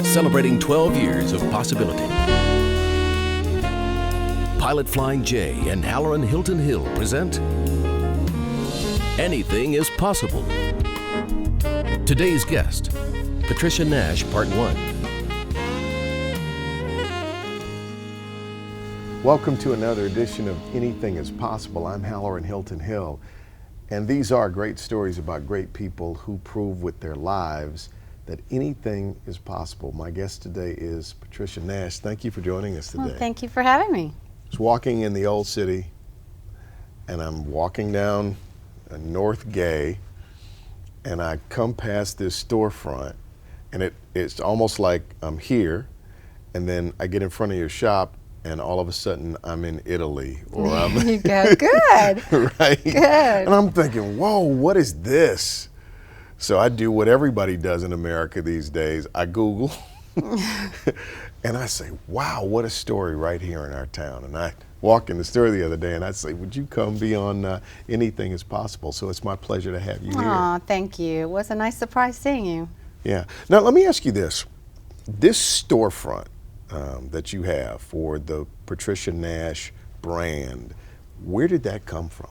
celebrating 12 years of possibility. Pilot Flying J and Halloran Hilton Hill present Anything is Possible. Today's guest, Patricia Nash, Part 1. Welcome to another edition of Anything is Possible. I'm Halloran Hilton Hill, and these are great stories about great people who prove with their lives that anything is possible. My guest today is Patricia Nash. Thank you for joining us today. Well, thank you for having me. I was walking in the old city, and I'm walking down North Gay, and I come past this storefront, and it's almost like I'm here, and then I get in front of your shop, and all of a sudden I'm in Italy, or I'm You go, good. right? Good. And I'm thinking, whoa, what is this? So I do what everybody does in America these days. I Google, and I say, wow, what a story right here in our town. And I walk in the store the other day, and I say, would you come be on Anything is Possible? So it's my pleasure to have you here. Aw, thank you. It was a nice surprise seeing you. Yeah. Now, let me ask you this. This storefront that you have for the Patricia Nash brand, where did that come from?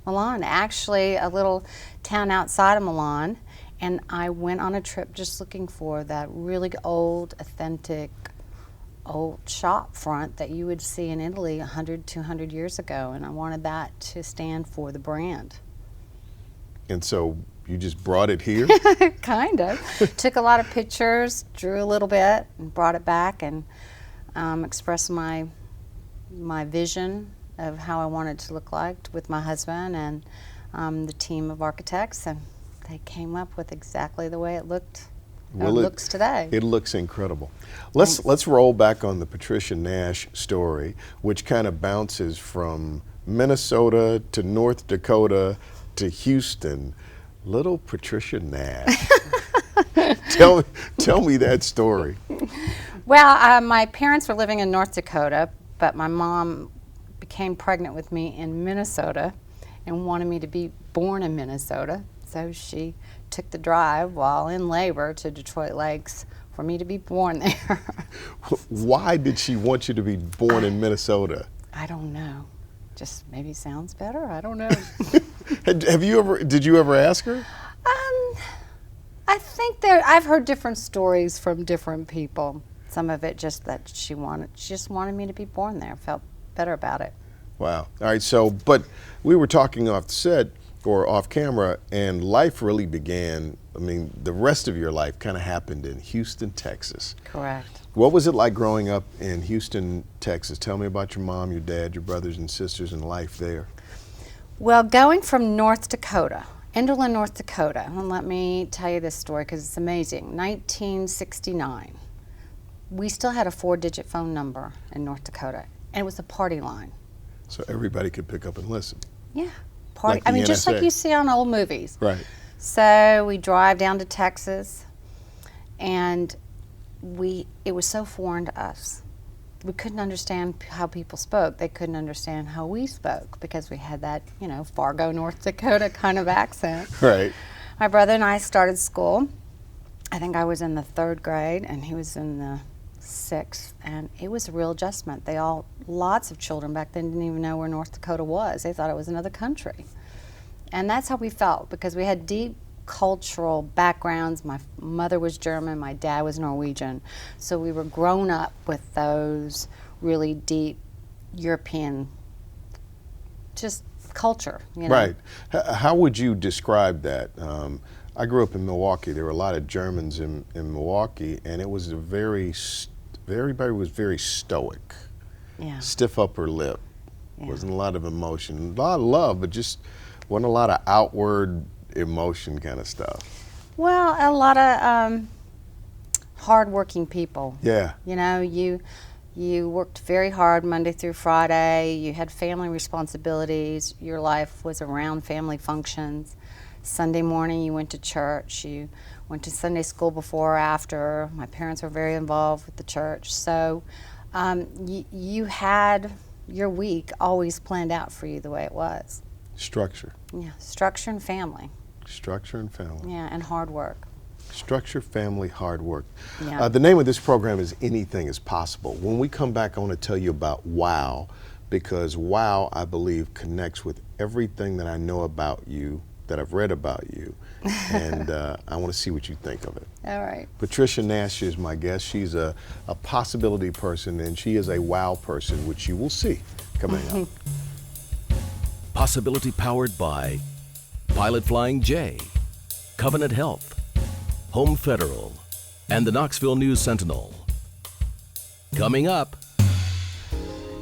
Milan, actually a little town outside of Milan, and I went on a trip just looking for that really old, authentic, old shop front that you would see in Italy 100, 200 years ago, and I wanted that to stand for the brand. And so you just brought it here? Kind of. Took a lot of pictures, drew a little bit, and brought it back and expressed my vision of how I wanted it to look like with my husband and the team of architects, and they came up with exactly the way it looked. Well, it looks today. It looks incredible. Let's roll back on the Patricia Nash story, which kind of bounces from Minnesota to North Dakota to Houston. Little Patricia Nash. Tell me that story. Well, my parents were living in North Dakota, but my mom became pregnant with me in Minnesota and wanted me to be born in Minnesota. So she took the drive while in labor to Detroit Lakes for me to be born there. Why did she want you to be born in Minnesota? I don't know. Just maybe sounds better. I don't know. Did you ever ask her? I think I've heard different stories from different people. Some of it just that she just wanted me to be born there. Felt better about it. Wow. All right. So, but we were talking off the set or off camera, and life really began. I mean, the rest of your life kind of happened in Houston, Texas. Correct. What was it like growing up in Houston, Texas? Tell me about your mom, your dad, your brothers and sisters, and life there. Well, going from North Dakota, Enderlin, North Dakota, and let me tell you this story because it's amazing. 1969, we still had a 4-digit phone number in North Dakota, and it was a party line. So everybody could pick up and listen. Yeah, party. Like I mean, the just NSA. like you see on old movies. Right. So we drive down to Texas, and it was so foreign to us. We couldn't understand how people spoke. They couldn't understand how we spoke because we had that, Fargo, North Dakota kind of accent. Right. My brother and I started school. I think I was in the 3rd grade and he was in the 6th, and it was a real adjustment. Lots of children back then didn't even know where North Dakota was. They thought it was another country. And that's how we felt because we had deep cultural backgrounds. My mother was German, my dad was Norwegian. So we were grown up with those really deep European just culture, Right. How would you describe that? I grew up in Milwaukee. There were a lot of Germans in Milwaukee, and it was everybody was very stoic. Yeah. Stiff upper lip. Yeah. Wasn't a lot of emotion. A lot of love, but just wasn't a lot of outward emotion kind of stuff. Well, a lot of hard-working people. Yeah. You worked very hard Monday through Friday. You had family responsibilities. Your life was around family functions. Sunday morning you went to church. You went to Sunday school before or after. My parents were very involved with the church. So you had your week always planned out for you the way it was. Structure. Yeah, structure and family. Structure and family. Yeah, and hard work. Structure, family, hard work. Yeah. The name of this program is Anything is Possible. When we come back, I want to tell you about WOW, because WOW, I believe, connects with everything that I know about you, that I've read about you, and I want to see what you think of it. All right. Patricia Nash is my guest. She's a possibility person, and she is a WOW person, which you will see coming up. Possibility powered by Pilot Flying J, Covenant Health, Home Federal, and the Knoxville News Sentinel. Coming up.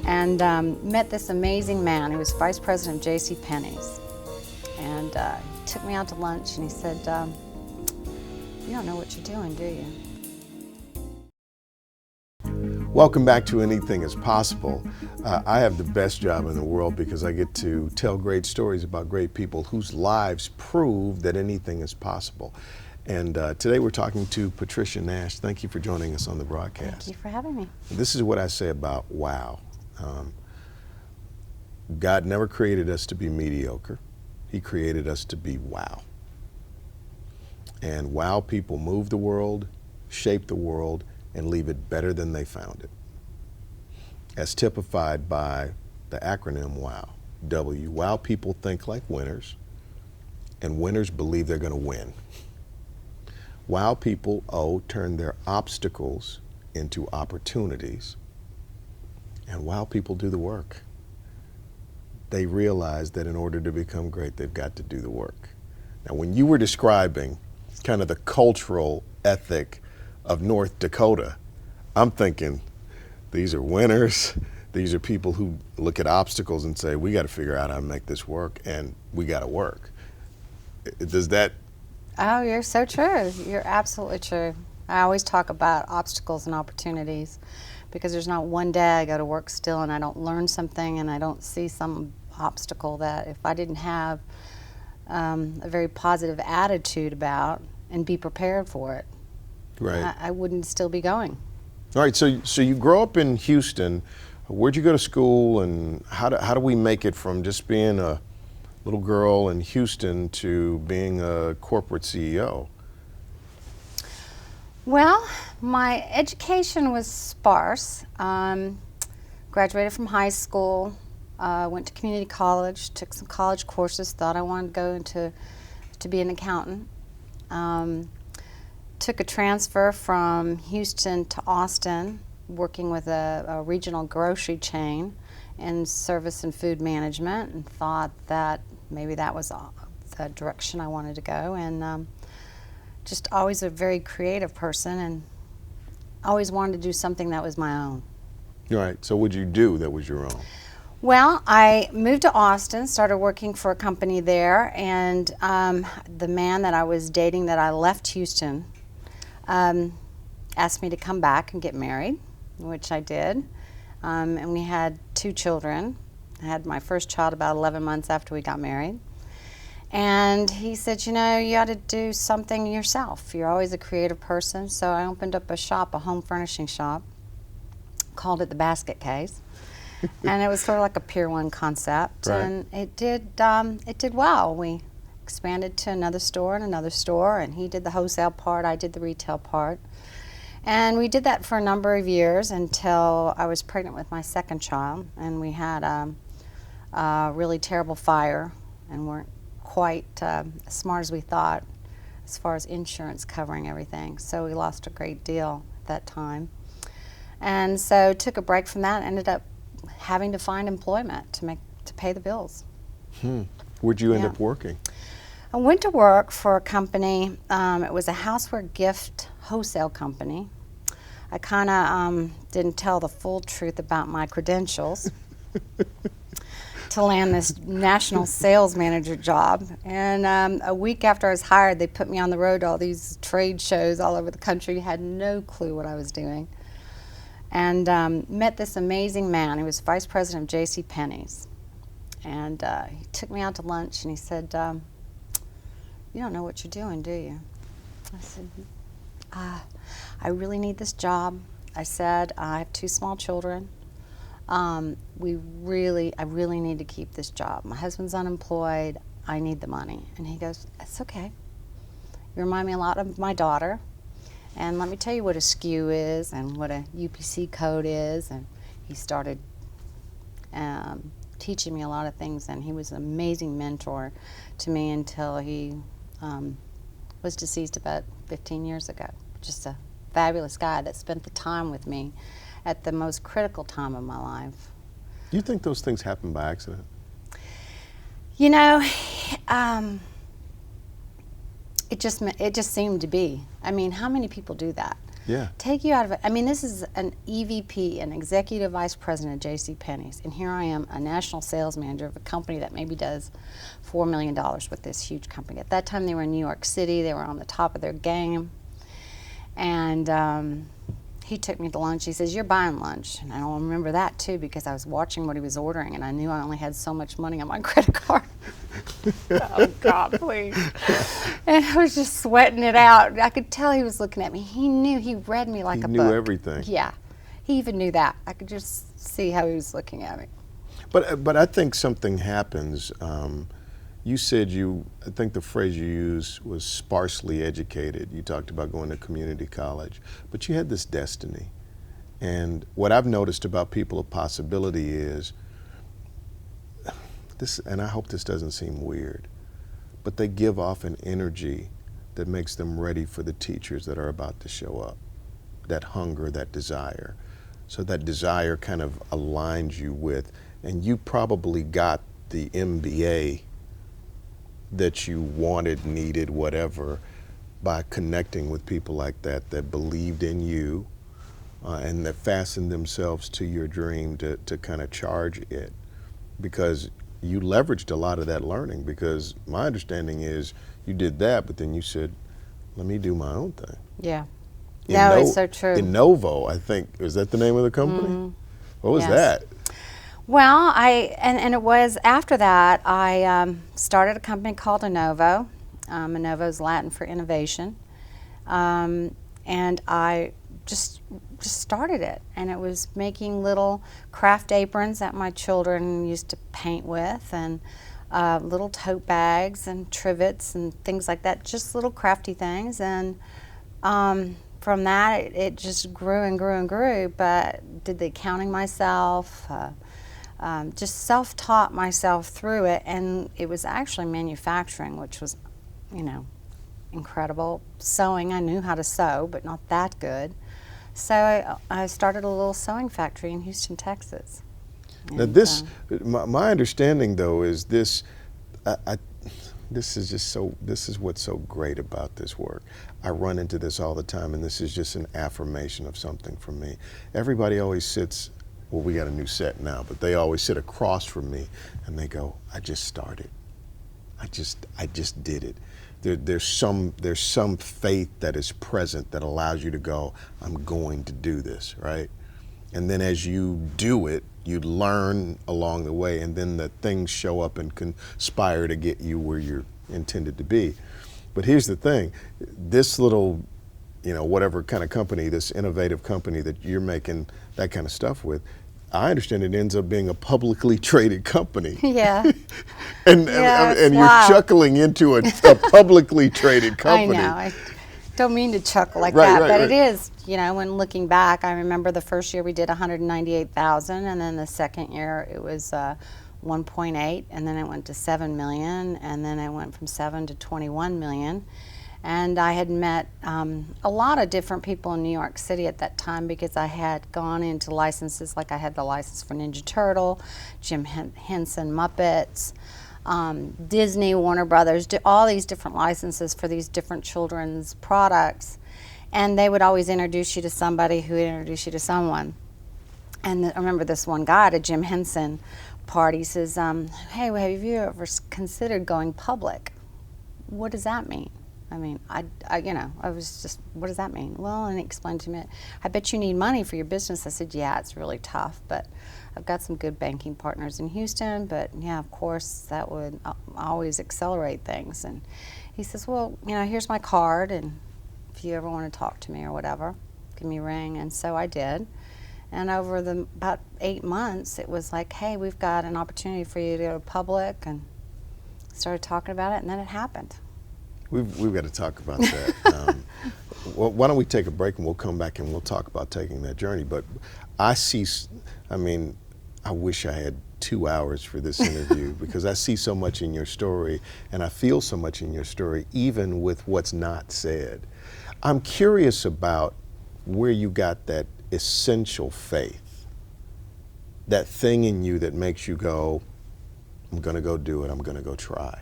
And met this amazing man who was vice president of J.C. Penney's. And he took me out to lunch and he said, you don't know what you're doing, do you? Welcome back to Anything is Possible. I have the best job in the world because I get to tell great stories about great people whose lives prove that anything is possible. And today we're talking to Patricia Nash. Thank you for joining us on the broadcast. Thank you for having me. This is what I say about WOW. God never created us to be mediocre. He created us to be WOW. And WOW people move the world, shape the world, and leave it better than they found it. As typified by the acronym WOW. W. WOW people think like winners, and winners believe they're going to win. WOW people, O, turn their obstacles into opportunities, and WOW people do the work. They realize that in order to become great, they've got to do the work. Now, when you were describing kind of the cultural ethic of North Dakota, I'm thinking these are winners. These are people who look at obstacles and say, we got to figure out how to make this work, and we got to work. Does that? Oh, you're so true. You're absolutely true. I always talk about obstacles and opportunities because there's not one day I go to work still and I don't learn something and I don't see some obstacle that if I didn't have a very positive attitude about and be prepared for it, Right. I wouldn't still be going. All right, so you grow up in Houston. Where'd you go to school, and how do we make it from just being a little girl in Houston to being a corporate CEO? Well, my education was sparse. Graduated from high school, went to community college, took some college courses, thought I wanted to go to be an accountant. Took a transfer from Houston to Austin, working with a regional grocery chain in service and food management, and thought that maybe that was the direction I wanted to go. And just always a very creative person and always wanted to do something that was my own. All right, so what'd you do that was your own? Well, I moved to Austin, started working for a company there, and the man that I was dating that I left Houston asked me to come back and get married, which I did. And we had 2 children. I had my first child about 11 months after we got married. And he said, you know, you ought to do something yourself. You're always a creative person. So I opened up a shop, a home furnishing shop, called it the Basket Case. And it was sort of like a Pier 1 concept. Right. And it did well. We expanded to another store, and he did the wholesale part, I did the retail part. And we did that for a number of years until I was pregnant with my second child, and we had a really terrible fire and weren't quite as smart as we thought as far as insurance covering everything. So we lost a great deal at that time. And so took a break from that and ended up having to find employment to pay the bills. Where'd you end up working? I went to work for a company. It was a houseware gift wholesale company. I kind of didn't tell the full truth about my credentials to land this national sales manager job. And a week after I was hired, they put me on the road to all these trade shows all over the country. Had no clue what I was doing. And met this amazing man. He was vice president of J.C. Penney's. And he took me out to lunch and he said, you don't know what you're doing, do you? I said, I really need this job. I said, I have 2 small children. I really need to keep this job. My husband's unemployed. I need the money. And he goes, it's okay. You remind me a lot of my daughter. And let me tell you what a SKU is and what a UPC code is. And he started teaching me a lot of things, and he was an amazing mentor to me until he was deceased about 15 years ago. Just a fabulous guy that spent the time with me at the most critical time of my life. Do you think those things happen by accident? You know, it just seemed to be. I mean, how many people do that? Yeah. Take you out of it. I mean, this is an EVP, an executive vice president at JCPenney's, and here I am, a national sales manager of a company that maybe does $4 million with this huge company. At that time, they were in New York City. They were on the top of their game. And he took me to lunch. He says, "You're buying lunch." And I don't remember that, too, because I was watching what he was ordering, and I knew I only had so much money on my credit card. Oh, God, please. And I was just sweating it out. I could tell he was looking at me. He knew. He read me like a book. He knew everything. Yeah. He even knew that. I could just see how he was looking at me. But I think something happens. You said I think the phrase you used was sparsely educated. You talked about going to community college, but you had this destiny. And what I've noticed about people of possibility is this, and I hope this doesn't seem weird, but they give off an energy that makes them ready for the teachers that are about to show up. That hunger, that desire. So that desire kind of aligns you with, and you probably got the MBA that you wanted, needed, whatever, by connecting with people like that believed in you and that fastened themselves to your dream to kind of charge it. Because you leveraged a lot of that learning, because my understanding is you did that, but then you said, let me do my own thing. Yeah. No, it's so true. Innovo, I think, is that the name of the company? Mm-hmm. What was that? Well, and it was after that I started a company called Innovo. Innovo is Latin for innovation, and I just started it, and it was making little craft aprons that my children used to paint with, and little tote bags and trivets and things like that, just little crafty things. And from that, it just grew and grew and grew. But did the accounting myself. Just self-taught myself through it, and it was actually manufacturing, which was, incredible. Sewing, I knew how to sew, but not that good. So I started a little sewing factory in Houston, Texas. Now this, my understanding though is this, this is what's so great about this work. I run into this all the time, and this is just an affirmation of something for me. Everybody always sits, well, we got a new set now, but they always sit across from me and they go, I just started. I just did it. There's some faith that is present that allows you to go, I'm going to do this, right? And then as you do it, you learn along the way, and then the things show up and conspire to get you where you're intended to be. But here's the thing, this little, whatever kind of company, this innovative company that you're making that kind of stuff with, I understand it ends up being a publicly traded company. Yeah. and you're chuckling into a publicly traded company. I know. I don't mean to chuckle like that, but it is. When looking back, I remember the first year we did 198,000, and then the second year it was 1.8, and then it went to 7 million, and then it went from 7 to 21 million. And I had met a lot of different people in New York City at that time, because I had gone into licenses, like I had the license for Ninja Turtle, Jim Henson Muppets, Disney, Warner Brothers, all these different licenses for these different children's products. And they would always introduce you to somebody who would introduce you to someone. And I remember this one guy at a Jim Henson party says, hey, have you ever considered going public? What does that mean? I mean, I was just, what does that mean? Well, and he explained to me, I bet you need money for your business. I said, yeah, it's really tough, but I've got some good banking partners in Houston, but yeah, of course, that would always accelerate things. And he says, well, here's my card, and if you ever want to talk to me or whatever, give me a ring. And so I did. And over about 8 months, it was like, hey, we've got an opportunity for you to go public, and started talking about it, and then it happened. We've got to talk about that. Well, why don't we take a break and we'll come back and we'll talk about taking that journey. But I mean, I wish I had 2 hours for this interview because I see so much in your story and I feel so much in your story, even with what's not said. I'm curious about where you got that essential faith, that thing in you that makes you go, I'm going to go do it, I'm going to go try.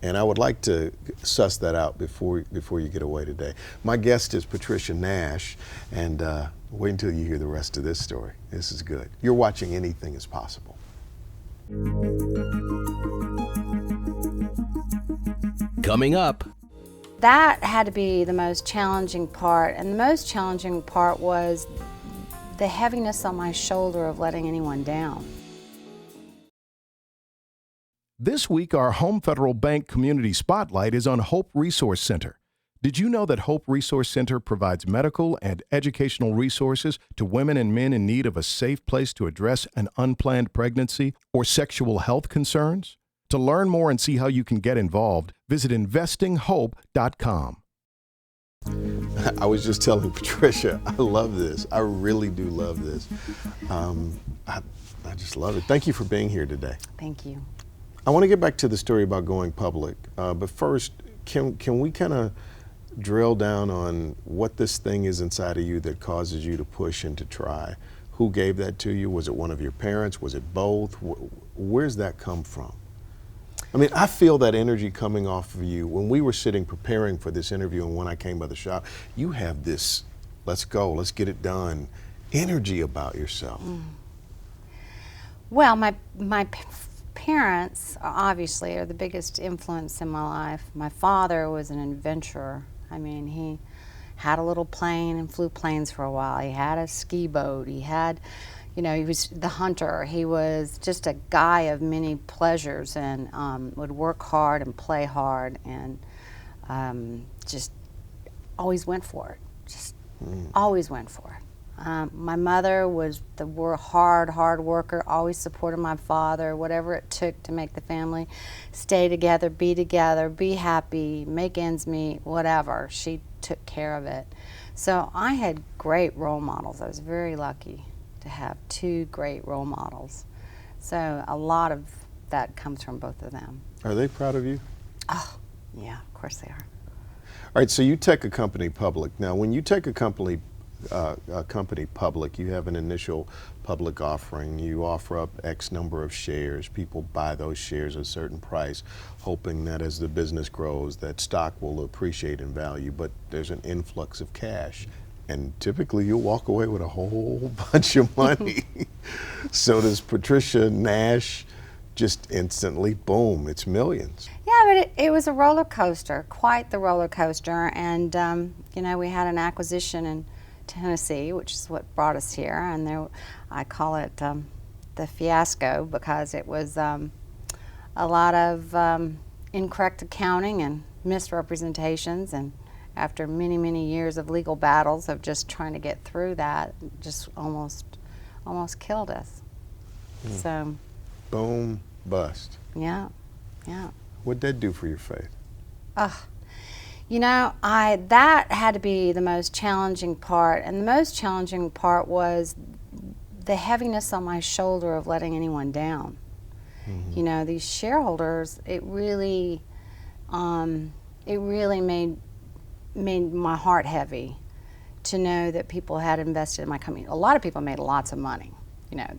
And I would like to suss that out before you get away today. My guest is Patricia Nash, and wait until you hear the rest of this story. This is good. You're watching Anything is Possible. Coming up, That had to be the most challenging part, and the most challenging part was the heaviness on my shoulder of letting anyone down. This week, our Home Federal Bank Community Spotlight is on Hope Resource Center. Did you know that Hope Resource Center provides medical and educational resources to women and men in need of a safe place to address an unplanned pregnancy or sexual health concerns? To learn more and see how you can get involved, visit investinghope.com. I was just telling Patricia, I love this. I really do love this. I just love it. Thank you for being here today. Thank you. I want to get back to the story about going public, but first, can we kind of drill down on what this thing is inside of you that causes you to push and to try? Who gave that to you? Was it one of your parents? Was it both? Where's that come from? I mean, I feel that energy coming off of you. When we were sitting preparing for this interview and when I came by the shop, you have this, let's go, let's get it done, energy about yourself. Well, my parents obviously are the biggest influence in my life. My father was an adventurer. I mean, he had a little plane and flew planes for a while. He had a ski boat. He had, he was the hunter. He was just a guy of many pleasures and would work hard and play hard and just always went for it. Just always went for it. My mother was the hard worker, always supported my father, whatever it took to make the family stay together, be happy, make ends meet, whatever. She took care of it. So I had great role models. I was very lucky to have 2 great role models. So a lot of that comes from both of them. Are they proud of you? Oh, yeah, of course they are. All right, so you take a company public. Now, when you take a company public, you have an initial public offering. You offer up X number of shares. People buy those shares at a certain price, hoping that as the business grows, that stock will appreciate in value, but there's an influx of cash. And typically you'll walk away with a whole bunch of money. So does Patricia Nash just instantly, boom, it's millions. Yeah, but it was a roller coaster, quite the roller coaster. And, we had an acquisition in Tennessee, which is what brought us here. And I call it the fiasco because it was a lot of incorrect accounting and misrepresentations. And after many, many years of legal battles of just trying to get through that, just almost killed us. So. Boom, bust. Yeah. What'd that do for your faith? That had to be the most challenging part, and the most challenging part was the heaviness on my shoulder of letting anyone down. These shareholders, it really made my heart heavy to know that people had invested in my company. A lot of people made lots of money.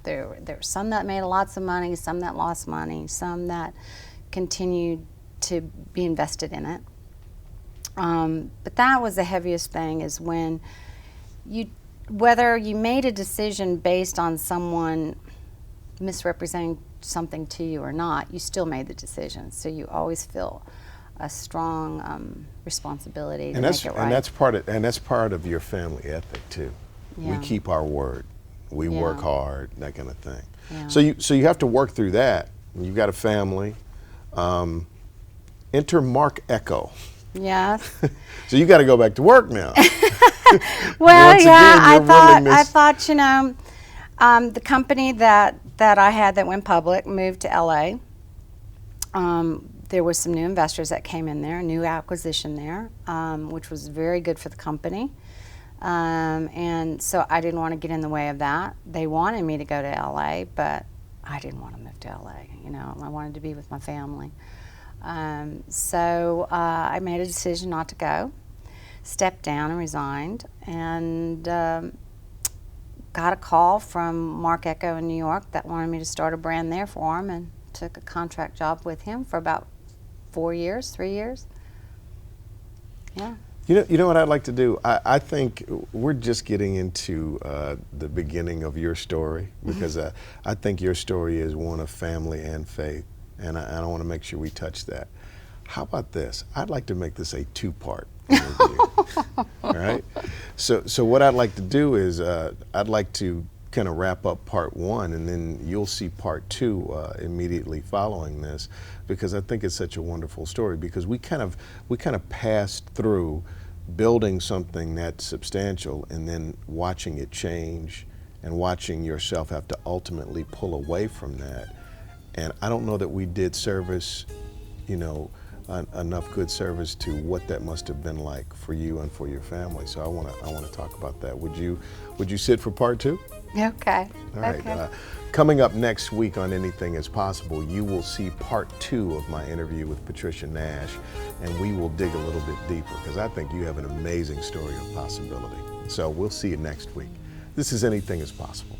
There were some that made lots of money, some that lost money, some that continued to be invested in it. But that was the heaviest thing, is when whether you made a decision based on someone misrepresenting something to you or not, you still made the decision. So you always feel a strong responsibility to make it right. And that's part of your family ethic too. Yeah. We keep our word. We work hard, that kind of thing. Yeah. So you have to work through that. You've got a family. Enter Mark Echo. Yes. So you got to go back to work now. Well, Once yeah, again, I thought, the company that I had that went public moved to LA. there was some new investors that came in there, a new acquisition there, which was very good for the company. And so I didn't want to get in the way of that. They wanted me to go to LA, but I didn't want to move to LA. You know, I wanted to be with my family. So I made a decision not to go, stepped down and resigned, and got a call from Mark Echo in New York that wanted me to start a brand there for him, and took a contract job with him for about 3 years. Yeah. You know what I'd like to do? I think we're just getting into the beginning of your story, because I think your story is one of family and faith, and I want to make sure we touch that. How about this? I'd like to make this a two-part interview. All right? So what I'd like to do is I'd like to kind of wrap up part one, and then you'll see part two immediately following this, because I think it's such a wonderful story, because we kind of passed through building something that's substantial and then watching it change and watching yourself have to ultimately pull away from that. And I don't know that we did service, you know, enough good service to what that must have been like for you and for your family. So I want to talk about that. Would you sit for part two? Okay. All right. Okay. Coming up next week on Anything Is Possible, you will see part two of my interview with Patricia Nash, and we will dig a little bit deeper, because I think you have an amazing story of possibility. So we'll see you next week. This is Anything Is Possible.